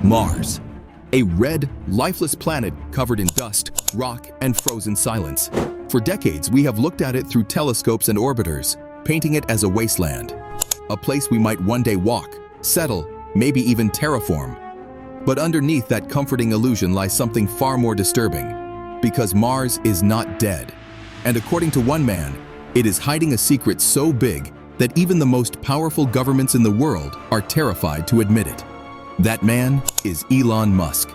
Mars, a red, lifeless planet covered in dust, rock, and frozen silence. For decades, we have looked at it through telescopes and orbiters, painting it as a wasteland, a place we might one day walk, settle, maybe even terraform. But underneath that comforting illusion lies something far more disturbing, because Mars is not dead. And according to one man, it is hiding a secret so big that even the most powerful governments in the world are terrified to admit it. That man is Elon Musk.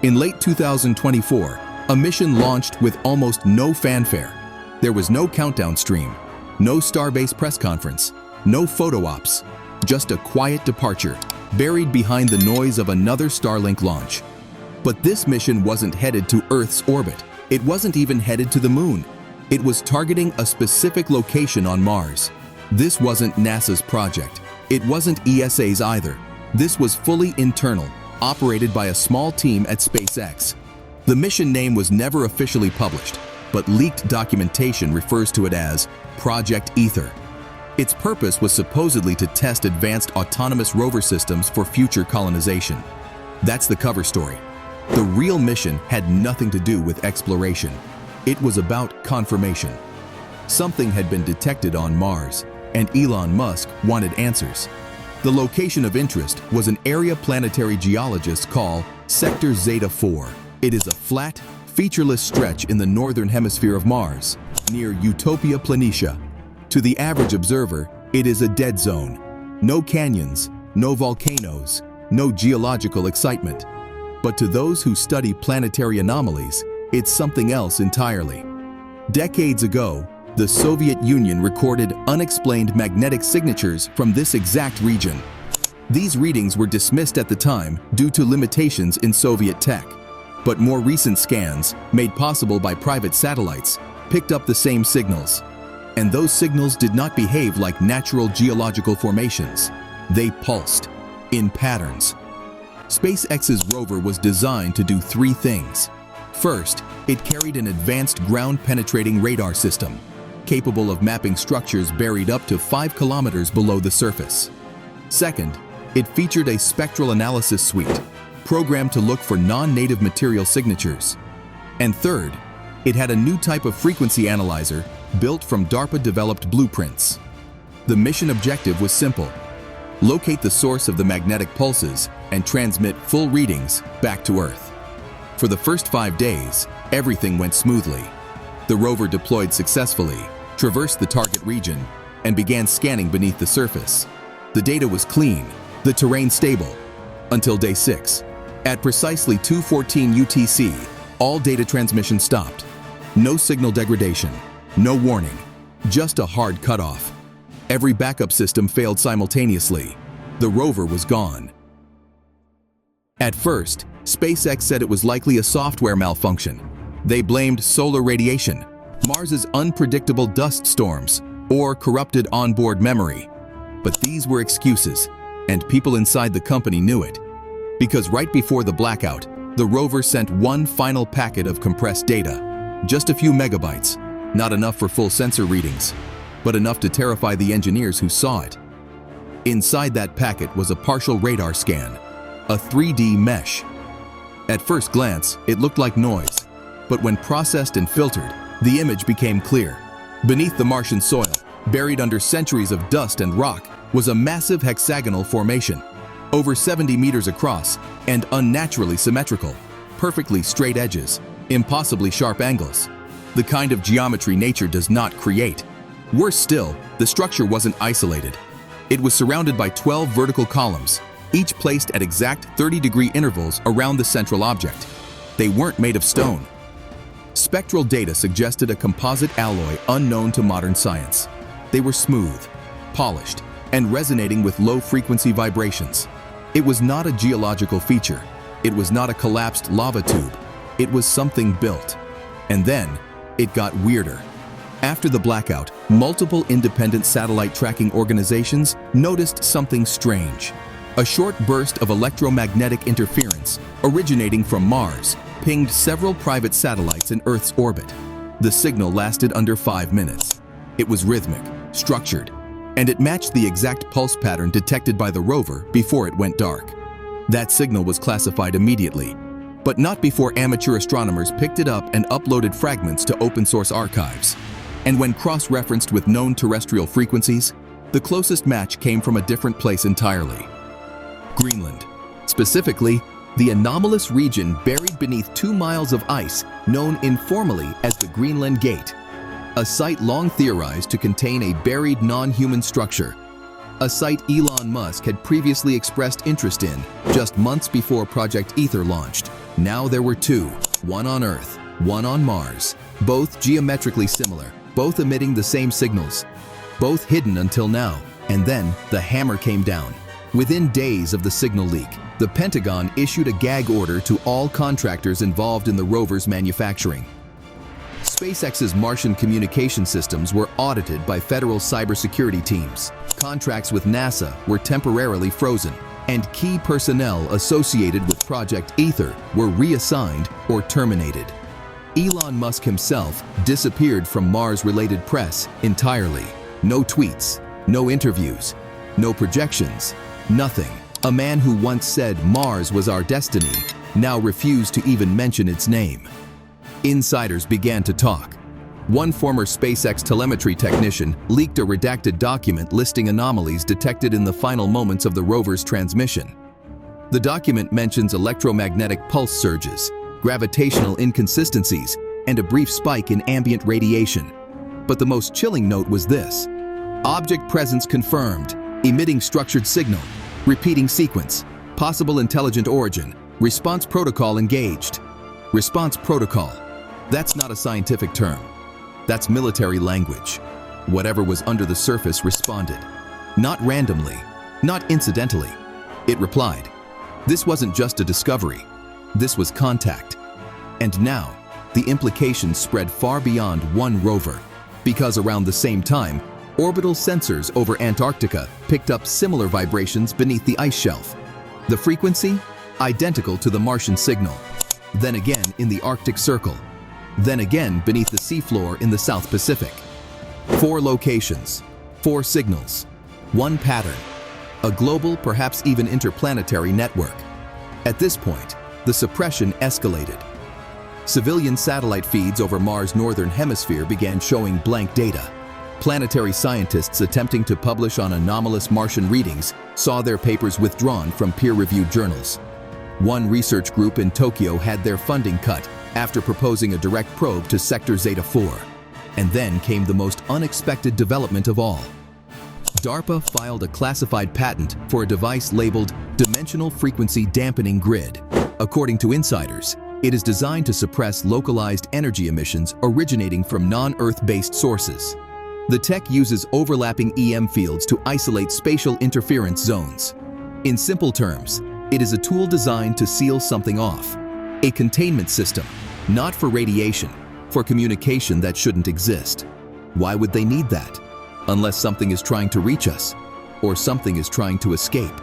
In late 2024, a mission launched with almost no fanfare. There was no countdown stream, no Starbase press conference, no photo ops, just a quiet departure, buried behind the noise of another Starlink launch. But this mission wasn't headed to Earth's orbit. It wasn't even headed to the moon. It was targeting a specific location on Mars. This wasn't NASA's project. It wasn't ESA's either. This was fully internal, operated by a small team at SpaceX. The mission name was never officially published, but leaked documentation refers to it as Project Ether. Its purpose was supposedly to test advanced autonomous rover systems for future colonization. That's the cover story. The real mission had nothing to do with exploration. It was about confirmation. Something had been detected on Mars, and Elon Musk wanted answers. The location of interest was an area planetary geologists call Sector Zeta 4. It is a flat, featureless stretch in the northern hemisphere of Mars, near Utopia Planitia. To the average observer, it is a dead zone. No canyons, no volcanoes, no geological excitement. But to those who study planetary anomalies, it's something else entirely. Decades ago, the Soviet Union recorded unexplained magnetic signatures from this exact region. These readings were dismissed at the time due to limitations in Soviet tech. But more recent scans, made possible by private satellites, picked up the same signals. And those signals did not behave like natural geological formations. They pulsed, in patterns. SpaceX's rover was designed to do three things. First, it carried an advanced ground-penetrating radar system, capable of mapping structures buried up to 5 kilometers below the surface. Second, it featured a spectral analysis suite, programmed to look for non-native material signatures. And third, it had a new type of frequency analyzer built from DARPA-developed blueprints. The mission objective was simple: locate the source of the magnetic pulses and transmit full readings back to Earth. For the first 5 days, everything went smoothly. The rover deployed successfully, traversed the target region, and began scanning beneath the surface. The data was clean, the terrain stable, until day 6. At precisely 2:14 UTC, all data transmission stopped. No signal degradation, no warning, just a hard cutoff. Every backup system failed simultaneously. The rover was gone. At first, SpaceX said it was likely a software malfunction. They blamed solar radiation, Mars's unpredictable dust storms, or corrupted onboard memory. But these were excuses, and people inside the company knew it. Because right before the blackout, the rover sent one final packet of compressed data. Just a few megabytes, not enough for full sensor readings, but enough to terrify the engineers who saw it. Inside that packet was a partial radar scan, a 3D mesh. At first glance, it looked like noise, but when processed and filtered, the image became clear. Beneath the Martian soil, buried under centuries of dust and rock, was a massive hexagonal formation, over 70 meters across and unnaturally symmetrical, perfectly straight edges, impossibly sharp angles, the kind of geometry nature does not create. Worse still, the structure wasn't isolated. It was surrounded by 12 vertical columns, each placed at exact 30-degree intervals around the central object. They weren't made of stone. Spectral data suggested a composite alloy unknown to modern science. They were smooth, polished, and resonating with low-frequency vibrations. It was not a geological feature. It was not a collapsed lava tube. It was something built. And then, it got weirder. After the blackout, multiple independent satellite tracking organizations noticed something strange. A short burst of electromagnetic interference originating from Mars pinged several private satellites in Earth's orbit. The signal lasted under 5 minutes. It was rhythmic, structured, and it matched the exact pulse pattern detected by the rover before it went dark. That signal was classified immediately, but not before amateur astronomers picked it up and uploaded fragments to open-source archives. And when cross-referenced with known terrestrial frequencies, the closest match came from a different place entirely. Greenland. Specifically, the anomalous region buried beneath 2 miles of ice known informally as the Greenland Gate, a site long theorized to contain a buried non-human structure, a site Elon Musk had previously expressed interest in just months before Project Ether launched. Now there were 2, one on Earth, one on Mars, both geometrically similar, both emitting the same signals, both hidden until now, and then the hammer came down. Within days of the signal leak, the Pentagon issued a gag order to all contractors involved in the rover's manufacturing. SpaceX's Martian communication systems were audited by federal cybersecurity teams. Contracts with NASA were temporarily frozen, and key personnel associated with Project Ether were reassigned or terminated. Elon Musk himself disappeared from Mars-related press entirely. No tweets, no interviews, no projections, nothing. A man who once said Mars was our destiny now refused to even mention its name. Insiders began to talk. One former SpaceX telemetry technician leaked a redacted document listing anomalies detected in the final moments of the rover's transmission. The document mentions electromagnetic pulse surges, gravitational inconsistencies, and a brief spike in ambient radiation. But the most chilling note was this: object presence confirmed, emitting structured signal, repeating sequence, possible intelligent origin, response protocol engaged. Response protocol. That's not a scientific term. That's military language. Whatever was under the surface responded. Not randomly, not incidentally. It replied. This wasn't just a discovery. This was contact. And now, the implications spread far beyond one rover, because around the same time, orbital sensors over Antarctica picked up similar vibrations beneath the ice shelf. The frequency? Identical to the Martian signal. Then again in the Arctic Circle. Then again beneath the seafloor in the South Pacific. 4 locations, 4 signals, 1 pattern. A global, perhaps even interplanetary network. At this point, the suppression escalated. Civilian satellite feeds over Mars' northern hemisphere began showing blank data. Planetary scientists attempting to publish on anomalous Martian readings saw their papers withdrawn from peer-reviewed journals. One research group in Tokyo had their funding cut after proposing a direct probe to Sector Zeta 4. And then came the most unexpected development of all. DARPA filed a classified patent for a device labeled Dimensional Frequency Dampening Grid. According to insiders, it is designed to suppress localized energy emissions originating from non-Earth-based sources. The tech uses overlapping EM fields to isolate spatial interference zones. In simple terms, it is a tool designed to seal something off. A containment system, not for radiation, for communication that shouldn't exist. Why would they need that? Unless something is trying to reach us, or something is trying to escape.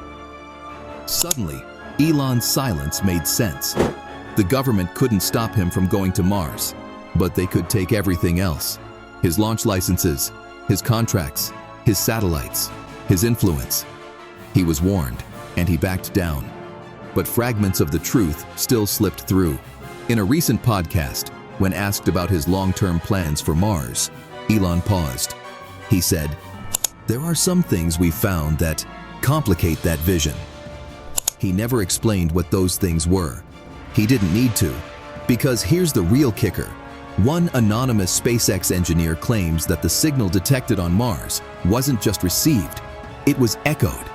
Suddenly, Elon's silence made sense. The government couldn't stop him from going to Mars, but they could take everything else. His launch licenses, his contracts, his satellites, his influence. He was warned, and he backed down. But fragments of the truth still slipped through. In a recent podcast, when asked about his long-term plans for Mars, Elon paused. He said, "There are some things we've found that complicate that vision." He never explained what those things were. He didn't need to, because here's the real kicker. One anonymous SpaceX engineer claims that the signal detected on Mars wasn't just received, it was echoed.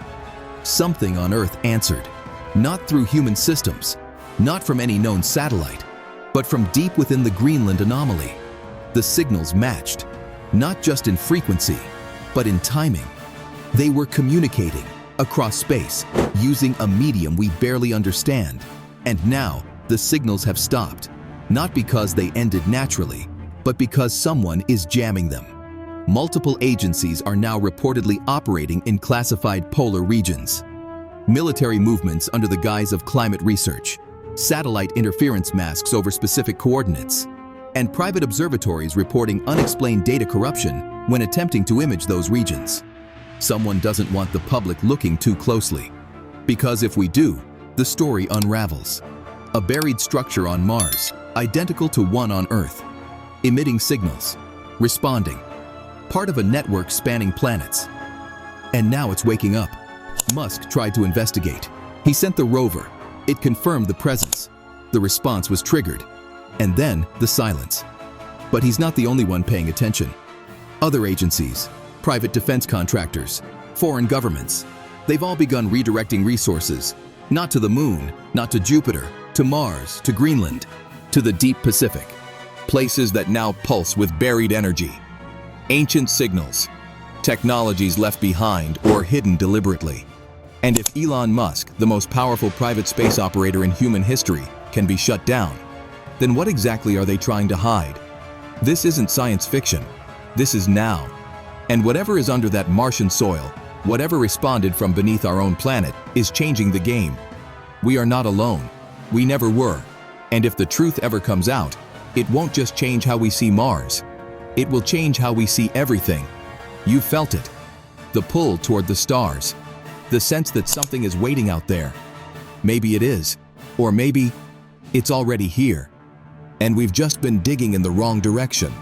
Something on Earth answered, not through human systems, not from any known satellite, but from deep within the Greenland anomaly. The signals matched, not just in frequency, but in timing. They were communicating across space using a medium we barely understand. And now, the signals have stopped, not because they ended naturally, but because someone is jamming them. Multiple agencies are now reportedly operating in classified polar regions. Military movements under the guise of climate research, satellite interference masks over specific coordinates, and private observatories reporting unexplained data corruption when attempting to image those regions. Someone doesn't want the public looking too closely, because if we do, the story unravels. A buried structure on Mars, identical to one on Earth, emitting signals, responding, part of a network spanning planets. And now it's waking up. Musk tried to investigate. He sent the rover. It confirmed the presence. The response was triggered. And then the silence. But he's not the only one paying attention. Other agencies, private defense contractors, foreign governments, they've all begun redirecting resources, not to the moon, not to Jupiter, to Mars, to Greenland, to the deep Pacific. Places that now pulse with buried energy. Ancient signals, technologies left behind or hidden deliberately. And if Elon Musk, the most powerful private space operator in human history, can be shut down, then what exactly are they trying to hide? This isn't science fiction. This is now. And whatever is under that Martian soil, whatever responded from beneath our own planet, is changing the game. We are not alone. We never were. And if the truth ever comes out, it won't just change how we see Mars. It will change how we see everything. You felt it. The pull toward the stars. The sense that something is waiting out there. Maybe it is. Or maybe it's already here. And we've just been digging in the wrong direction.